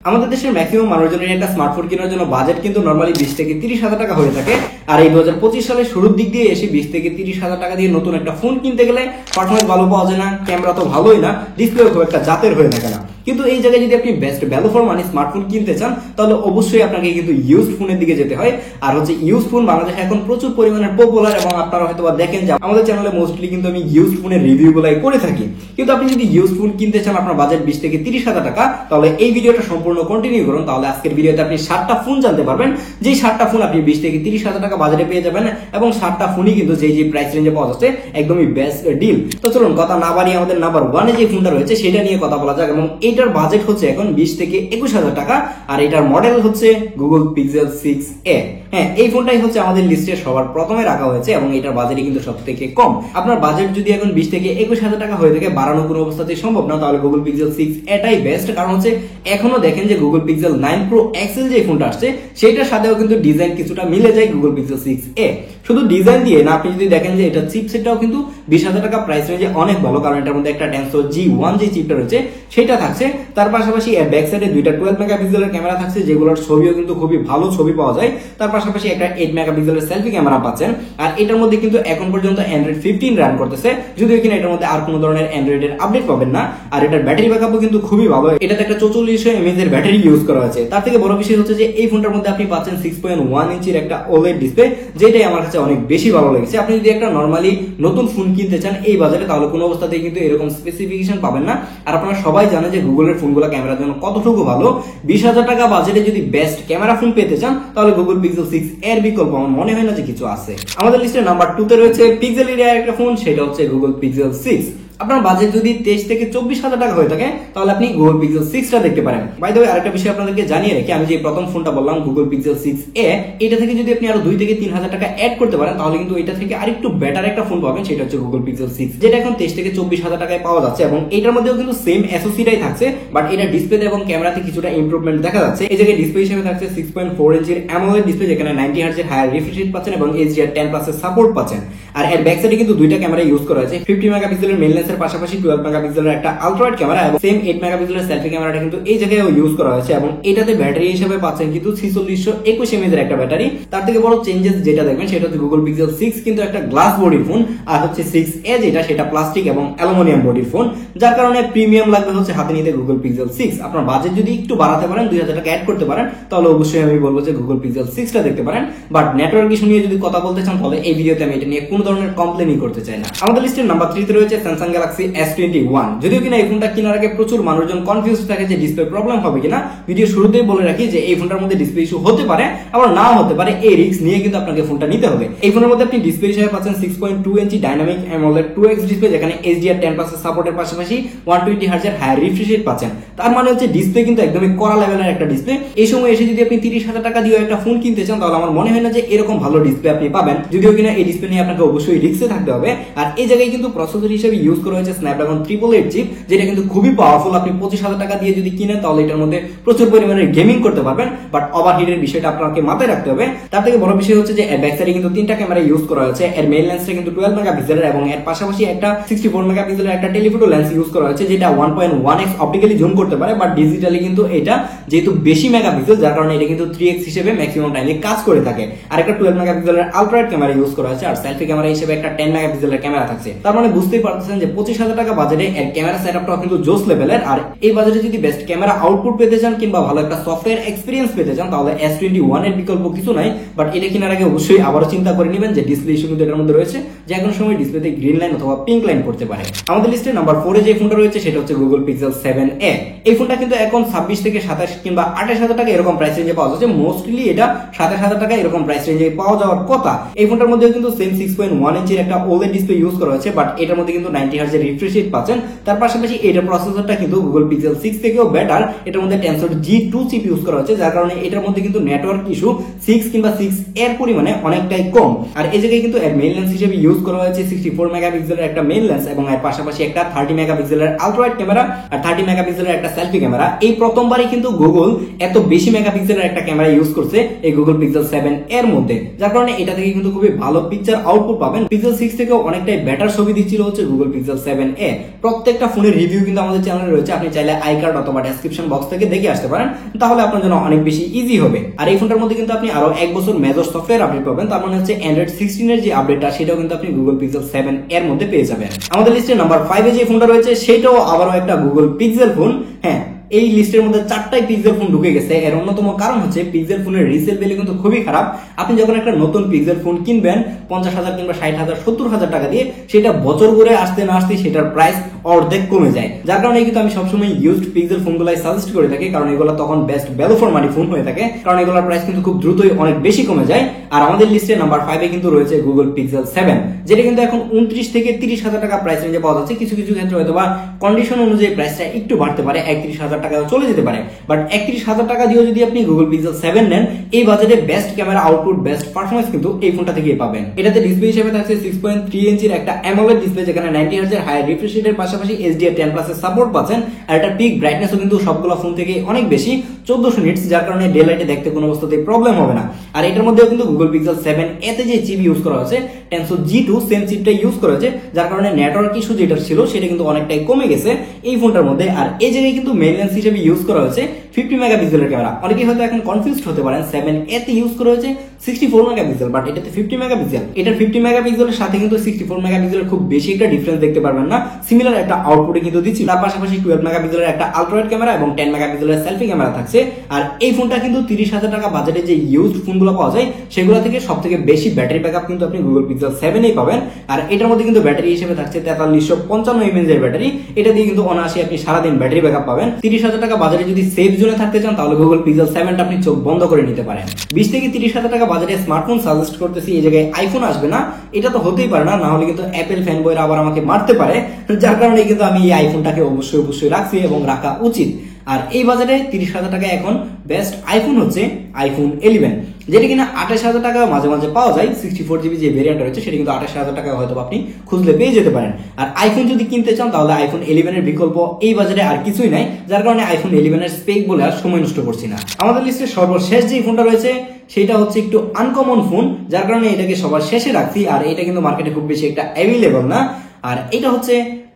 আমাদের দেশের ম্যাক্সিমাম মানুষজনের একটা স্মার্টফোন কেনার জন্য বাজেট কিন্তু নরমালি 20 থেকে 30,000 টাকা হয়ে থাকে। আর এই 2025 সালের শুরুর দিক দিয়ে এসে 20 থেকে 30,000 টাকা দিয়ে নতুন একটা ফোন কিনতে গেলে পারফরম্যান্স ভালো পাওয়া যায় না, ক্যামেরা তো ভালোই না, ডিসপ্লেও খুব একটা জাতের হয়ে থাকে না। কিন্তু এই জায়গায় যদি আপনি best value for money smartphone কিনতে চান তাহলে অবশ্যই আপনাকে কিন্তু ইউজড ফোনের দিকে যেতে হয়। আর ইউজড ফোন বাংলাদেশে এখন প্রচুর পরিমাণে পপুলার এবং আপনারা হয়তো দেখেন যে আমাদের চ্যানেলে মোস্টলি কিন্তু আমি ইউজড ফোনের রিভিউ গুলাই করে থাকি। কিন্তু আপনি যদি ইউজড ফোন কিনতে চান আপনার বাজেট 20 থেকে 30,000 টাকা, তাহলে এই ভিডিওটা সম্পূর্ণ কন্টিনিউ করুন। তাহলে আজকের ভিডিওতে আপনি 7টা ফোন জানতে পারবেন, যেই 7টা ফোন আপনি 20 থেকে 30,000 টাকা বাজেটে পেয়ে যাবেন এবং 7টা ফোনই কিন্তু যে প্রাইস রেঞ্জে পাওয়া যাচ্ছে একদমই বেস্ট ডিল। তো চলুন কথা না বাড়িয়ে আমাদের নাম্বার 1 যে ফোনটা রয়েছে সেটা নিয়ে কথা বলা যাক। এবং এইটার বাজেট হচ্ছে এখন 20 থেকে 21,000 টাকা আর এটার মডেল হচ্ছে গুগল পিক্সেল 6a। হ্যাঁ, এই ফোনটাই হচ্ছে আমাদের লিস্টে সবার প্রথমে রাখা হয়েছে এবং এটার বাজেটই কিন্তু সবথেকে কম। আপনার বাজেট যদি এখন 20 থেকে 21,000 টাকা হয়ে থাকে, বাড়ানো কোনো অবস্থাতেই সম্ভব না, তাহলে গুগল পিক্সেল 6 এটাই বেস্ট। কারণ হচ্ছে এখনো দেখেন যে গুগল পিক্সেল 9 প্রো এক্সেল যে ফোনটা আসছে সেটার সাথেও কিন্তু ডিজাইন কিছুটা মিলে যায় গুগল পিক্সেল 6a। শুধু ডিজাইন দিয়ে না, আপনি যদি দেখেন যে এটা চিপসেটটাও কিন্তু 20,000 টাকা প্রাইস রেঞ্জে অনেক ভালো, কারণ এটার মধ্যে একটা Tensor G1 যে চিপটা রয়েছে সেটা থাকছে। তার পাশাপাশি এর ব্যাক সাইডে দুইটা 12 মেগাপিক্সেলের ক্যামেরা থাকছে, যেগুলোর ছবিও কিন্তু খুবই ভালো ছবি পাওয়া যায়। তার পাশাপাশি একটা 8 মেগাপিক্সেলের সেলফি ক্যামেরা পাচ্ছেন। আর এটার মধ্যে কিন্তু এখন পর্যন্ত Android 15 রান করতেছে, যদিও কিনা এটার মধ্যে আর কোনো ধরনের অ্যান্ড্রয়েডের আপডেট পাবেন না। আর এটার ব্যাটারি ব্যাকআপও কিন্তু খুবই ভালো, এটাতে একটা 4400 mAh এর ব্যাটারি ইউজ করা হয়েছে। তার থেকে বড় বিষয় হচ্ছে যে এই ফোনটার মধ্যে আপনি পাচ্ছেন 6.1 ইঞ্চির একটা OLED ডিসপ্লে, যেটাই আমার কাছে অনেক বেশি ভালো লেগেছে। আপনি যদি একটা নরমালি নতুন ফোন কিনতে চান এই বাজারে, তাহলে কোনো অবস্থাতেই কিন্তু এরকম স্পেসিফিকেশন পাবেন না। আর আপনারা সবাই জানেন যে গুগলের ফোনগুলো ক্যামেরার জন্য কতটুকু ভালো। 20,000 টাকা বাজেটে যদি বেস্ট ক্যামেরা ফোন পেতে চান তাহলে গুগল পিক্সেল 6 এর বিকল্প আমার মনে হয় না যে কিছু আছে। আমাদের লিস্টে নাম্বার 2 তে রয়েছে পিক্সেল এর একটা ফোন, সেটা হচ্ছে গুগল পিক্সেল 6। আপনার বাজেট যদি 23 থেকে 24,000 টাকা হয়ে থাকে তাহলে আপনি গুগল পিক্সেল 6টা দেখতে পারেন। বাই দ্য ওয়ে আরেকটা বিষয় আপনাদেরকে জানিয়ে রাখি, আমি যে প্রথম ফোনটা বললাম গুগল পিক্সেল 6a, এটা থেকে যদি আপনি আরো 2 থেকে 3,000 টাকা অ্যাড করতে পারেন তাহলে কিন্তু এটা থেকে আরেকটু বেটার একটা ফোন পাবেন, সেটা হচ্ছে গুগল পিক্সেল 6, যেটা এখন 23 থেকে 24,000 টাকায় পাওয়া যাচ্ছে। এবং এটার মধ্যেও কিন্তু সেম এসওসিটাই থাকছে, বাট এটা ডিসপ্লেতে এবং ক্যামেরাতে কিছুটা ইমপ্রুভমেন্ট দেখা যাচ্ছে। এই জায়গায় ডিসপ্লে হিসেবে থাকছে 6.4 ইঞ্চির অ্যামোলেড ডিসপ্লে, যেখানে 90 হার্টজ এর হায়ার রিফ্রেশ রেট পাচ্ছেন এবং HDR10 প্লাস এর সাপোর্ট পাচ্ছেন। আর এর ব্যাক সাইডে কিন্তু দুইটা ক্যামেরা ইউজ করা হয়েছে, 50 মেগাপিক্সেলের মেইন লেন্সের পাশাপাশি 12 মেগাপিক্সেলের একটা আলট্রা ওয়াইড ক্যামেরা এবং সেম 8 মেগাপিক্সেলের সেলফি ক্যামেরাটা কিন্তু এই জায়গায় ইউজ করা হয়েছে। এবং এটাতে ব্যাটারি হিসেবে পাচ্ছেন কিন্তু 4621 mAh এর একটা ব্যাটারি। তার থেকে বড় চেঞ্জেস যেটা দেখবেন সেটা হচ্ছে গুগল পিক্সেল 6 কিন্তু একটা গ্লাস বডির ফোন, আর হচ্ছে 6a যেটা সেটা প্লাস্টিক এবং অ্যালুমিনিয়াম বডির ফোন, যার কারণে প্রিমিয়াম লাগবে হচ্ছে হাতে নিতে গুগল পিক্সেল 6। আপনার বাজেট যদি একটু বাড়াতে পারেন, 2,000 টাকা অ্যাড করতে পারেন, তাহলে অবশ্যই আমি বলবো যে গুগল পিক্সেল 6টা দেখতে পারেন। বাট নেটওয়ার্ক ইস্যু নিয়ে যদি কথা বলতে চান তাহলে এই ভিডিওতে আমি এটা নিয়ে কোনো ধরনের কমপ্লেনই করতে চাই না। আমাদের লিস্টের নাম্বার 3 তে রয়েছে স্যামসাং গ্যালাক্সি S21। যদিও কিনা এই ফোনটা কেনার আগে প্রচুর মানুষজন কনফিউজ থাকে যে ডিসপ্লে প্রবলেম হবে কিনা। ভিডিও শুরুতেই বলে রাখি যে এই ফোনটার মধ্যে ডিসপ্লে ইস্যু হতে পারে, আবার নাও হতে পারে, এই রিস্ক নিয়ে কিন্তু আপনাকে ফোনটা নিতে হবে। এই ফোনের মধ্যে আপনি ডিসপ্লে হিসেবে পাচ্ছেন 6.2 ইঞ্চি ডাইনামিক অ্যামোলেড 2x ডিসপ্লে, যেখানে HDR10 প্লাস সাপোর্টের পাশাপাশি 120 হার্টজ এর হায়ার রিফ্রেশ রেট পাচ্ছেন। তার মানে হচ্ছে ডিসপ্লে কিন্তু একদমই কড়া লেভেলের একটা ডিসপ্লে। এই সময় এসে যদি আপনি 30,000 টাকা দিয়ে একটা ফোন কিনতে চান তাহলে আমার মনে হয় না যে এরকম ভালো ডিসপ্লে আপনি পাবেন, যদিও কিনা এই ডিসপ্লে নিয়ে আপনাকে অবশ্যই রিস্কে থাকতে হবে। আর এই জায়গায় কিন্তু প্রসেসর হিসেবে ইউজ করা হয়েছে স্ন্যাপড্রাগন 888 চিপ, যেটা কিন্তু খুবই পাওয়ারফুল। আপনি 25,000 টাকা দিয়ে যদি কিনেন তাহলে এটার মধ্যে প্রচুর পরিমাণে গেমিং করতে পারবেন, বাট ওভারহিটের বিষয়টা আপনাকে মাথায় রাখতে হবে। তার থেকে বড় বিষয় হচ্ছে যে এর ব্যাক সাইডে কিন্তু 3টা ক্যামেরা ইউজ করা হয়েছে। এর মেইন লেন্সটা কিন্তু 12 মেগাপিক্সেলের এবং এর পাশাপাশি একটা 64 মেগাপিক্সেলের একটা টেলিফোটো লেন্স ইউজ করা হয়েছে, যেটা 1.1x অপটিক্যালি জুম করতে পারে, বাট ডিজিটালি কিন্তু এটা যেহেতু বেশি মেগাপিক্সেল যার কারণে এটা কিন্তু 3x হিসেবে ম্যাক্সিমাম টাইমে কাজ করে থাকে। আর একটা 12 মেগাপিক্সেলের আলট্রা ওয়াইড ক্যামেরা ইউজ করা হয়েছে, আর সেলফি ক্যামেরা হিসেবে একটা 10 মেগাপিক্সেলের ক্যামেরা থাকছে। তার মানে বুঝতেই পারতেছেন যে 25,000 টাকা বাজেটে এর ক্যামেরা সেটআপটাও কিন্তু জোস লেভেলের। আর এই বাজেটে যদি বেস্ট ক্যামেরা আউটপুট পেতে চান কিংবা ভালো একটা সফটওয়্যার এক্সপেরিয়েন্স পেতে চান তাহলে S21 এর বিকল্প কিছু নাই। বাট এটা কেনার আগে অবশ্যই আবারও চিন্তা করে নেবেন যে ডিসপ্লে ইস্যু কিন্তু এটার মধ্যে রয়েছে, যে কোনো সময় ডিসপ্লেতে গ্রিন লাইন অথবা পিঙ্ক লাইন পড়তে পারে। আমাদের লিস্টে নাম্বার 4 এ যে ফোনটা রয়েছে সেটা হচ্ছে গুগল পিক্সেল 7a। এই ফোনটা কিন্তু এখন 26 থেকে 27 কিংবা 28,000 টাকা এরকম প্রাইস রেঞ্জে পাওয়া যাচ্ছে। মোস্টলি এটা 27,000 টাকা এরকম প্রাইস রেঞ্জে পাওয়া যাওয়ার কথা। এই ফোনটার মধ্যে কিন্তু সেম 6.1 ইঞ্চির একটা OLED ডিসপ্লে ইউজ করা হয়েছে, বাট এটার মধ্যে কিন্তু 90 হার্টজ এর রিফ্রেশ রেট পাচ্ছেন। তার পাশাপাশি এটার প্রসেসরটা কিন্তু গুগল পিক্সেল 6 থেকেও বেটার। এটার মধ্যে Tensor G2 চিপ ইউজ করা হয়েছে, যার কারণে এটার মধ্যে কিন্তু নেটওয়ার্ক ইস্যু 6 কিংবা 6 এর পরিমাণে অনেকটাই কম। আর এই জায়গায় কিন্তু এর মেইন লেন্স হিসেবে ইউজ করা হয়েছে 64 মেগাপিক্সেলের একটা মেইন লেন্স এবং এর পাশাপাশি একটা 30 মেগাপিক্সেলের আলট্রা ওয়াইড ক্যামেরা আর 30 মেগাপিক্সেলের একটা সেলফি ক্যামেরা। এই প্রথমবারই কিন্তু গুগল এত বেশি মেগাপিক্সেলের একটা ক্যামেরা ইউজ করছে এই গুগল পিক্সেল 7 এর মধ্যে, যার কারণে এটা থেকে কিন্তু খুবই ভালো পিকচার আউটপুট পাবেন। পিক্সেল 6 থেকেও অনেকটাই বেটার ছবি দিচ্ছিল হচ্ছে গুগল পিক্সেল Pixel 7a। প্রত্যেকটা ফোনের রিভিউ কিন্তু আমাদের চ্যানেলে রয়েছে, আপনি চাইলে আই কার্ড অথবা ডেসক্রিপশন বক্স থেকে দেখে আসতে পারেন, তাহলে আপনার জন্য অনেক বেশি ইজি হবে। আর এই ফোনটার মধ্যে কিন্তু আপনি আরো 1 বছর মেজর সফটওয়্যার আপডেট পাবেন, তার মানে হচ্ছে Android 16 এর যে আপডেটটা সেটাও কিন্তু আপনি Google Pixel 7 এর মধ্যে পেয়ে যাবেন। আমাদের লিস্টে নাম্বার 5 এ যে ফোনটা রয়েছে সেটাও আবারও একটা Google Pixel ফোন। হ্যাঁ, এই লিস্টের মধ্যে 4টাই পিক্সেল ফোন ঢুকে গেছে। এর অন্যতম কারণ হচ্ছে পিক্সেল ফোনের রিসেল ভ্যালু কিন্তু খুবই খারাপ। আপনি যখন একটা নতুন পিক্সেল ফোন কিনবেন 50,000 কিংবা 60,000 70,000 টাকা দিয়ে, সেটা বছর ঘুরে আসতে না আসতে সেটার প্রাইস অর্ধেক কমে যায়। যার কারণে কিন্তু আমি সবসময় ইউজড পিক্সেল ফোনগুলাই সাজেস্ট করে থাকি, কারণ এগুলো তখন best value for money phone হয়ে থাকে, কারণ এগুলোর প্রাইস কিন্তু খুব দ্রুতই অনেক বেশি কমে যায়। আর আমাদের লিস্টে নাম্বার 5 এ কিন্তু রয়েছে Google Pixel 7, যেটা কিন্তু এখন 29 থেকে 30,000 টাকা প্রাইস রেঞ্জে পাওয়া যাচ্ছে। কিছু কিছু ক্ষেত্রে হয়তো বা কন্ডিশন অনুযায়ী প্রাইসটা একটু বাড়তে পারে, 31,000 টাকাও চলে যেতে পারে। বাট 31,000 টাকা দিয়েও যদি আপনি Google Pixel 7 নেন, এই বাজেটে best camera output, best performance কিন্তু এই ফোনটা থেকেই পাবেন। এটাতে ডিসপ্লে হিসেবে থাকছে 6.3 ইঞ্চির একটা AMOLED ডিসপ্লে, যেখানে 90 Hz এর হাই রিফ্রেশ রেটের পাশাপাশি HDR10+ এর সাপোর্ট পাচ্ছেন। আর এটা পিক ব্রাইটনেসও কিন্তু সবগুলো ফোন থেকে অনেক বেশি, 1400 নিটস, যার কারণে ডে লাইটে দেখতে কোনো অবস্থাতেই প্রবলেম হবে না। আর এটার মধ্যেও কিন্তু Google Pixel 7 এতে যে চিপ ইউজ করা হয়েছে Tensor G2 সেম চিপটা ইউজ করা হয়েছে, যার কারণে নেটওয়ার্ক ইস্যু যেটা ছিল সেটা কিন্তু অনেকটাই কমে গেছে এই ফোনটার মধ্যে। আর এই জায়গায় কিন্তু মেইন লেন্স হিসেবে ইউজ করা হয়েছে 50 মেগাপিক্সেলের ক্যামেরা। অনেকেই হয়তো এখন কনফিউজড হতে পারেন, 7a তে ইউজ করা হয়েছে 64 মেগাপিক্সেল, বাট এটাতে 50 মেগাপিক্সেল। এটার 50 মেগাপিক্সেলের সাথে কিন্তু 64 মেগাপিক্সেলের খুব বেশি একটা ডিফারেন্স দেখতে পারবেন না, সিমিলার একটা আউটপুটে কিন্তু দিচ্ছি। তার পাশাপাশি 12 মেগাপিক্সেলের একটা আলট্রাওয়াইড ক্যামেরা এবং 10 মেগাপিক্সেলের সেলফি ক্যামেরা থাকছে। আর এই ফোনটা কিন্তু 30,000 টাকা বাজেটে যে ইউজড ফোনগুলো পাওয়া যায় সেগুলো থেকে সবথেকে বেশি ব্যাটারি ব্যাকআপ কিন্তু আপনি Google Pixel 7 এই পাবেন। আর এটার মধ্যে কিন্তু ব্যাটারি হিসেবে থাকছে 4355 mAh এর ব্যাটারি। এটা দিয়ে কিন্তু অনায়াসে আপনি সারাদিন ব্যাটারি ব্যাকআপ পাবেন। 30,000 টাকা বাজেটে যদি সেফ জোনে থাকতে চান তাহলে Google Pixel 7টা আপনি চোখ বন্ধ করে নিতে পারেন। 20 থেকে 30,000 টাকা বাজেটে স্মার্টফোন সাজেস্ট করতেছি, এই জায়গায় আইফোন আসবে না, এটা তো হতেই পারে না, না হলে কিন্তু অ্যাপেল ফ্যানবয়রা আবার আমাকে মারতে পারে। যার কারণে কিন্তু আমি এই আইফোনটাকে অবশ্যই রাখছি এবং রাখা উচিত। আর এই বাজারে 30,000 টাকা এখন বেস্ট আইফোন হচ্ছে আইফোন 11, যেটা কিনা 28,000 টাকা মাঝে মাঝে পাওয়া যায়। 64GB যে ভেরিয়েন্ট রয়েছে সেটা কিন্তু 28,000 টাকা হয়তো আপনি খুঁজলে পেয়ে যেতে পারেন। আর আইফোন যদি কিনতে চান তাহলে আইফোন 11 এর বিকল্প এই বাজারে আর কিছুই নাই, যার কারণে আইফোন 11 এর স্পেক বলে আর সময় নষ্ট করছি না। আমাদের লিস্টে সর্বশেষ যে ফোনটা রয়েছে সেটা হচ্ছে একটু আনকমন ফোন, যার কারণে এটাকে সবার শেষে রাখছি। আর এটা কিন্তু মার্কেটে খুব বেশি একটা অ্যাভেলেবল না। আর এটা হচ্ছে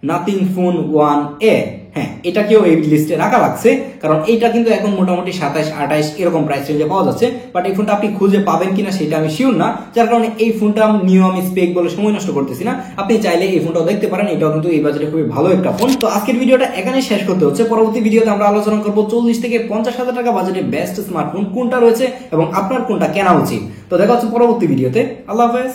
নাথিং ফোন 1a। হ্যাঁ, এটাকেও এই লিস্টে রাখা লাগছে, কারণ এইটা কিন্তু এখন মোটামুটি 27-28 এরকম প্রাইস রেঞ্জে পাওয়া যাচ্ছে। বাট এই ফোনটা আপনি খুঁজে পাবেন কিনা সেটা আমি শিওর না, যার কারণে এই ফোনটা নিয়েও আমি স্পেক বলে সময় নষ্ট করতেছি না। আপনি চাইলে এই ফোনটাও দেখতে পারেন, এটাও কিন্তু এই বাজারে খুবই ভালো একটা ফোন। তো আজকের ভিডিওটা এখানে শেষ করতে হচ্ছে। পরবর্তী ভিডিওতে আমরা আলোচনা করবো 40 থেকে 50,000 টাকা বাজেটে বেস্ট স্মার্টফোন কোনটা রয়েছে এবং আপনার কোনটা কেনা উচিত। তো দেখা হচ্ছে পরবর্তী ভিডিওতে। আল্লাহ হাফেজ।